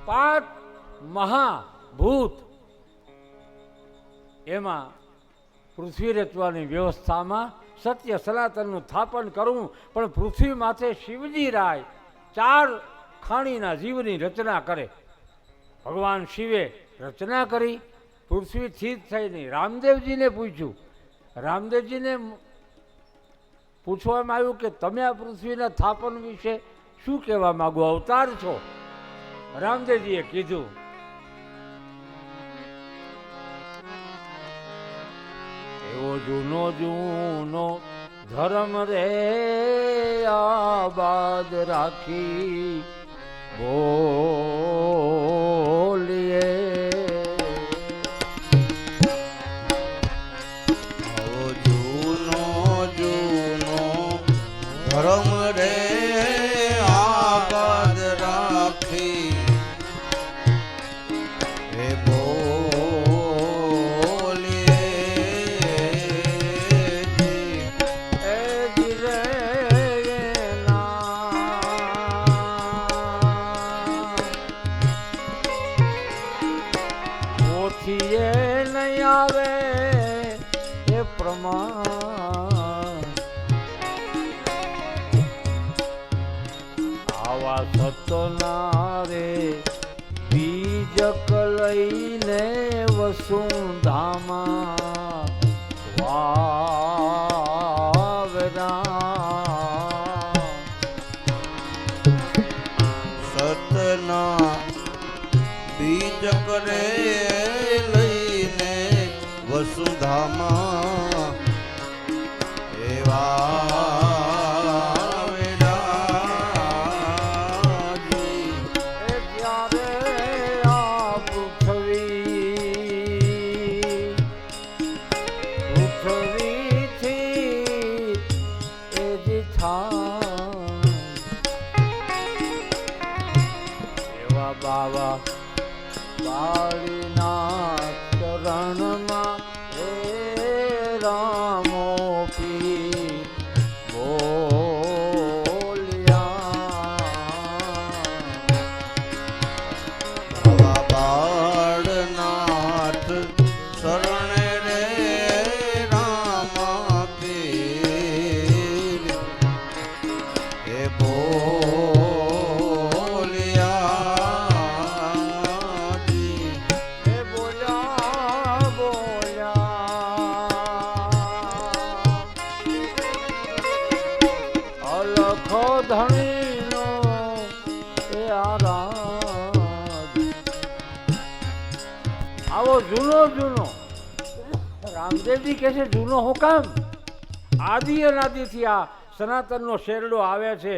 5 મહાભૂત એમાં પૃથ્વી રચવાની વ્યવસ્થામાં સત્ય સનાતનનું સ્થાપન કરવું, પણ પૃથ્વી માથે શિવજી રાય 4 ખાણીના જીવની રચના કરે. ભગવાન શિવે રચના કરી, પૃથ્વી સ્થિત થઈને રામદેવજીને પૂછ્યું. રામદેવજીને પૂછવામાં આવ્યું કે તમે આ પૃથ્વીના સ્થાપન વિશે શું કહેવા માંગો, અવતાર છો? રામદેવજીએ કીધું, એવો જૂનો જૂનો ધર્મ રે આબાદ રાખી બોલીએ. જૂનો જૂનો ધર્મ રે આબાદ રાખી હે આવા સતના રે બીજક લઈને વસુંધામાં વાવરા. સતના બીજ કરે લઈને વસુધામાં એવા બાવા બાળીના ચરણમાં હે રામો પી બોલ્યા. બાળનાથ શરણે રે રામા પીર હે ધણીનો એ આરાધ. આવો જૂનો જૂનો રામદેવજી કહે છે, જૂનો હું કામ? આદિ અનાદિથી આ સનાતનનો શેરડો આવે છે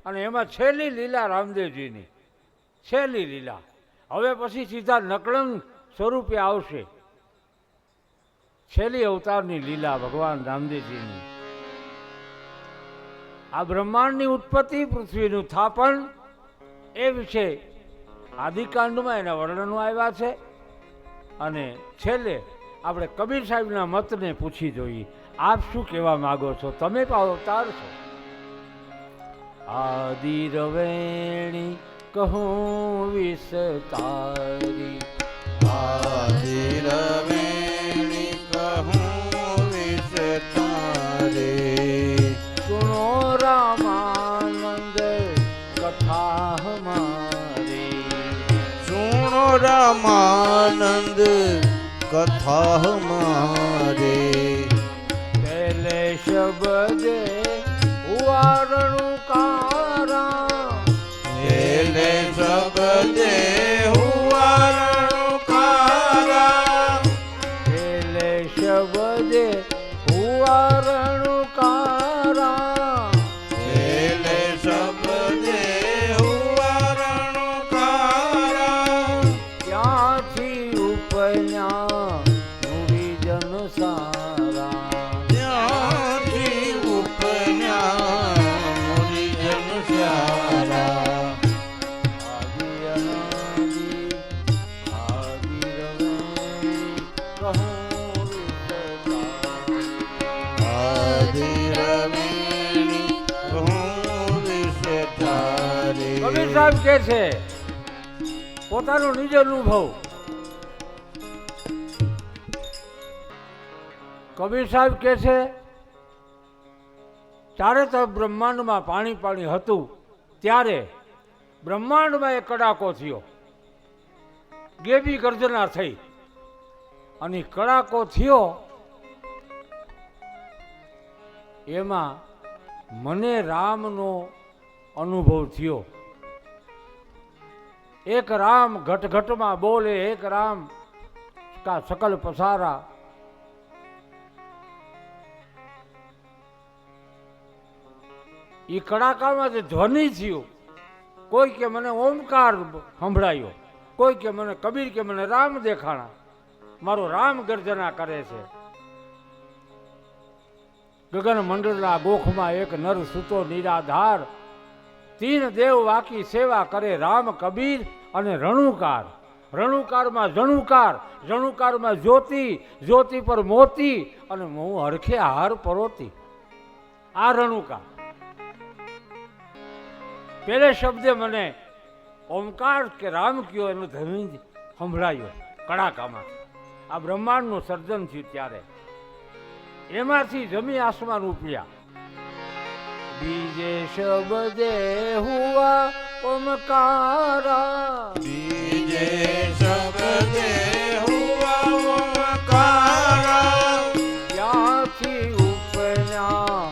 અને એમાં છેલ્લી લીલા રામદેવજીની, છેલ્લી લીલા. હવે પછી સીધા નકળંગ સ્વરૂપે આવશે છેલ્લી અવતારની લીલા ભગવાન રામદેવજીની. આ બ્રહ્માંડની ઉત્પત્તિ, પૃથ્વીનું સ્થાપન એ વિશે આદિકાંડમાં એના વર્ણનો આવ્યા છે. અને છેલ્લે આપણે કબીર સાહેબના મતને પૂછી જોઈએ, આપ શું કહેવા માગો છો? તમે પણ અવતાર છો. આદિ રવેણી કહું વિસ્તારી, આદિ રવેણી કહું વિસ્તારી. સુનો રામાનંદ કથા હમારી, સુનો રામાનંદ કથા હમારે. પહેલે શબ્દે હુવારણુકારા, પહેલે શબ્દે હુવારણુકારા. પહેલે શબ્દે હુવારણુકારા, પહેલે શબ્દે હુવારણુકારા. ત્યાંથી ઉપન્યા મુરીજન સારા, ત્યાંથી ઉપન્યા મુનિજન સારા. આદિ અનાદિ આદિ રવેણી કહું વિસ્તારી. આદિ રવેણી કહું વિસ્તારી. કબીર સાહેબ કે છે પોતાનો નિજ અનુભવ. કબીર સાહેબ કહે છે ચારે તરફ બ્રહ્માંડમાં પાણી પાણી હતું ત્યારે બ્રહ્માંડમાં એક કડાકો થયો, ગેબી ગર્જના થઈ અને કડાકો થયો એમાં મને રામનો અનુભવ થયો. એક રામ ઘટઘટમાં બોલે, એક રામ કા સકલ પસારા. એ કડાકામાં જે ધ્વનિ થયું, કોઈ કે મને ઓમકાર સંભળાયો, કોઈ કે મને કબીર કે મને રામ દેખાણા, મારો રામ ગર્જના કરે છે. ગગન મંડળના ગોખમાં એક નર સૂતો નિરાધાર, તીન દેવ વાકી સેવા કરે રામ કબીર અને રણુકાર. રણુકારમાં જણુકાર, જણુકારમાં જ્યોતિ, જ્યોતિ પર મોતી અને હું હરખે હાર પરોતી. આ રણુકાર. પેલે શબ્દે મને ઓમકાર કે રામ કયો એનો ધ્વનિ સંભળાયો કડાકામાં. આ બ્રહ્માંડનું સર્જન થયું ત્યારે એમાંથી જમી આસમાન ઉપડ્યા. બીજે શબ્દે હુઆ ઓમકારા, બીજે શબ્દે હુઆ ઓમકારા, ત્યાંથી ઉપડ્યા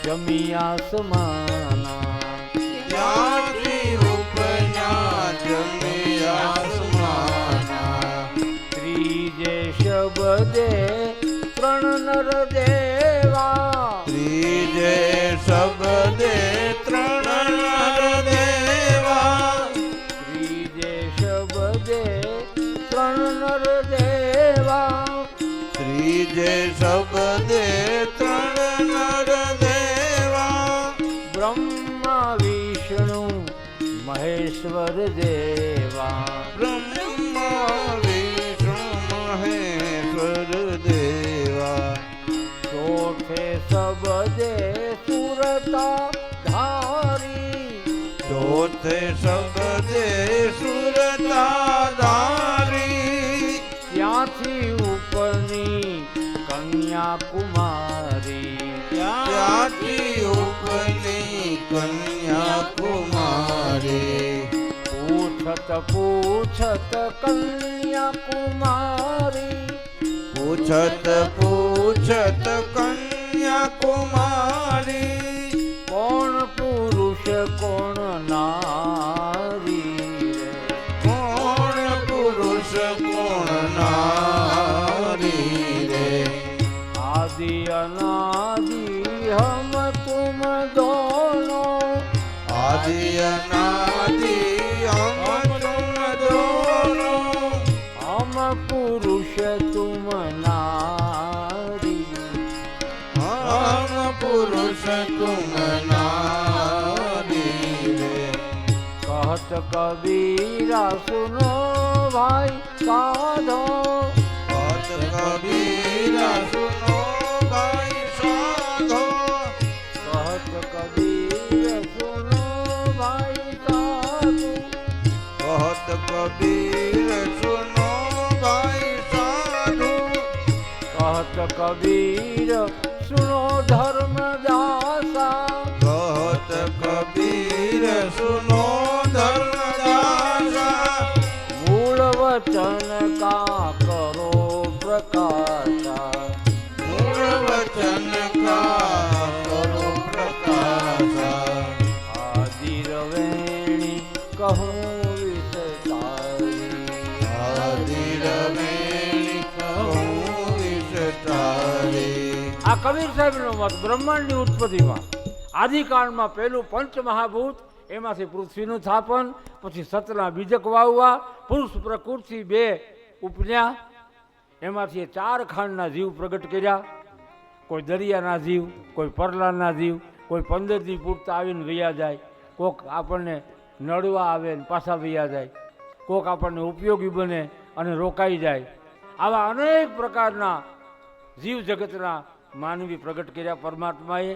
જમી આસમાના, ત્યાંથી ઉપડ્યા જમી આસમાના. ત્રીજે શબ્દે ત્રણ નર દેવા, ત્રીજે શબ્દે ત્રણ નર દેવા, ત્રીજે શબ્દે ત્રણ નર દેવા, ત્રીજે શબ્દે ત્રણ નર દેવા, બ્રહ્મા વિષ્ણુ મહેશ્વર દેવા, બ્રહ્મા વિષ્ણુ મહેશ્વર દેવા. ચોથે શબ્દે સુરતા ધારી, ચોથે શબ્દે સુરતાધારી, ત્યાંથી ઉપરની કન્યાકુમારી, ત્યાંથી ઉપની કન્યાકુમારી. પૂછત પૂછત કન્યાકુમારી, પૂછત પૂછત કન્યાકુમારી, કોણ પુરુષ કોણ નારી રે, કોણ પુરુષ કોણ નારી રે. આદિ અનાદિ હમ તુમ દોનો, આદિ અનાદિ હમ તુમ દોનો, હમ પુરુષ તુમ નારી, હમ પુરુષ તુમ નારી રે. કહત કબીરા સુનો ભાઈ સાધો, કહત કબીરા સુનો ભાઈ સાધો, કહત કબીર સુનો ભાઈ સાધુ, કહત કબીર સુનો ભાઈ સાધુ, કહત કબીર સુનો ધર્મદાસા, કહત કબીર સુનો ધર્મદાસા, મૂળ વચન કા કરો પ્રકાશા, મૂળ વચન કા કરો પ્રકાશા. આદિ રવેણી કહું વિસ્તારી, આદિ રવેણી કહું વિસ્તારી. આ કબીર સાહેબનો મત બ્રહ્માંડની ઉત્પત્તિમાં આદિકાળમાં પહેલું પંચમહાભૂત, એમાંથી પૃથ્વીનું સ્થાપન, પછી સતના બીજક વાવવા, પુરુષ પ્રકૃતિ બે ઉપન્યા, એમાંથી ચાર ખાંડના જીવ પ્રગટ કર્યા. કોઈ દરિયાના જીવ, કોઈ પરલાના જીવ, કોઈ 15 દી પૂરતા આવીને વયા જાય, કોક આપણને નડવા આવે ને પાછા વયા જાય, કોક આપણને ઉપયોગી બને અને રોકાઈ જાય. આવા અનેક પ્રકારના જીવ જગતના માનવી પ્રગટ કર્યા પરમાત્માએ.